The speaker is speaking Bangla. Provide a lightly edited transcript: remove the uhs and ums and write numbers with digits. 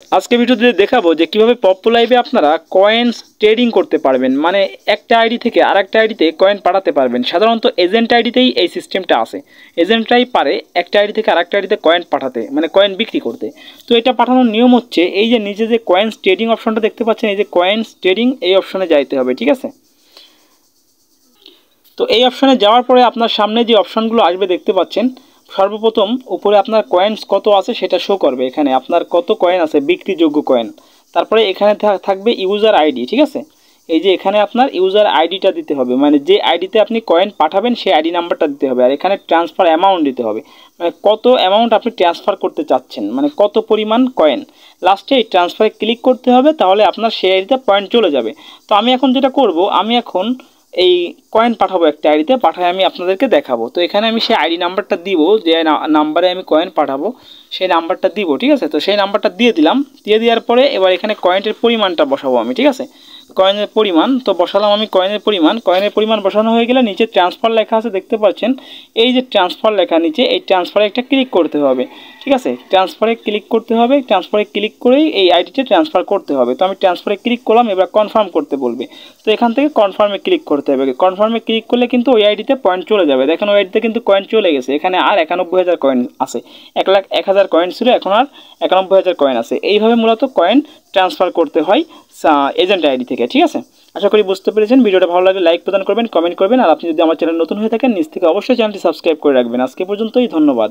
আজকে ভিডিওতে দেখাবো যে কিভাবে পপ্পু লাইভে আপনারা কয়েন্স ট্রেডিং করতে পারবেন, মানে একটা আইডি থেকে আরেকটা আইডিতে কয়েন পাঠাতে পারবেন। সাধারণত এজেন্ট আইডিতেই এই সিস্টেমটা আছে, এজেন্টরাই পারে একটা আইডি থেকে আরেকটা আইডিতে কয়েন পাঠাতে, মানে কয়েন বিক্রি করতে। তো এটা পাঠানোর নিয়ম হচ্ছে এই যে নিচে যে কয়েন্স ট্রেডিং অপশনটা দেখতে পাচ্ছেন, এই যে কয়েন্স ট্রেডিং এই অপশনে যাইতে হবে, ঠিক আছে। তো এই অপশনে যাওয়ার পরে আপনার সামনে যে অপশনগুলো আসবে দেখতে পাচ্ছেন, সর্বপ্রথম উপরে আপনার কয়েন্স কত আছে সেটা শো করবে, এখানে আপনার কত কয়েন আছে বিক্রিযোগ্য কয়েন। তারপরে এখানে থাকবে ইউজার আইডি, ঠিক আছে। এই যে এখানে আপনার ইউজার আইডিটা দিতে হবে, মানে যে আইডিতে আপনি কয়েন পাঠাবেন সেই আইডি নাম্বারটা দিতে হবে। আর এখানে ট্রান্সফার অ্যামাউন্ট দিতে হবে, মানে কত অ্যামাউন্ট আপনি ট্রান্সফার করতে চাচ্ছেন, মানে কত পরিমাণ কয়েন। লাস্টে এই ট্রান্সফারে ক্লিক করতে হবে, তাহলে আপনার সেই আইডিতে পয়েন্ট চলে যাবে। তো আমি এখন যেটা করব, আমি এখন এই কয়েন পাঠাবো একটা আইডিতে, পাঠায় আমি আপনাদেরকে দেখাবো। তো এখানে আমি সেই আইডি নাম্বারটা দিব, যে নাম্বারে আমি কয়েন পাঠাবো সেই নাম্বারটা দিব, ঠিক আছে। তো সেই নাম্বারটা দিয়ে দিলাম, দিয়ে দেওয়ার পরে এবার এখানে কয়েনের পরিমাণটা বসাবো আমি, ঠিক আছে। কয়েনের পরিমাণ তো বসালাম আমি, কয়েনের পরিমাণ বসানো হয়ে গেলে নিচে ট্রান্সফার লেখা আছে দেখতে পাচ্ছেন, এই যে ট্রান্সফার লেখা নিচে, এই ট্রান্সফারে একটা ক্লিক করতে হবে, ঠিক আছে। ট্রান্সফারে ক্লিক করতে হবে, ট্রান্সফারে ক্লিক করেই এই আইডিতে ট্রান্সফার করতে হবে। তো আমি ট্রান্সফারে ক্লিক করলাম, এবার কনফার্ম করতে বলবে। তো এখান থেকে কনফার্মে ক্লিক করতে হবে, কনফার্মে ক্লিক করলে কিন্তু ওই আইডিতে পয়েন্ট চলে যাবে। দেখেন ওই আইডিতে কিন্তু কয়েন চলে গেছে, এখানে আর 91,000 কয়েন আছে। 1,01,000 কয়েন ছিল, এখন আর 91,000 কয়েন আছে। এইভাবে মূলত কয়েন ট্রান্সফার করতে হয় এজেন্ট আইডি থেকে, ঠিক আছে। আশা করি বুঝতে পেরেছেন। ভিডিওটা ভালো লাগলে লাইক প্রদান করবেন, কমেন্ট করবেন, আর আপনি যদি আমার চ্যানেল নতুন হয়ে থাকেন নিচ থেকে অবশ্যই চ্যানেলটি সাবস্ক্রাইব করে রাখবেন। আজকে পর্যন্তই, ধন্যবাদ।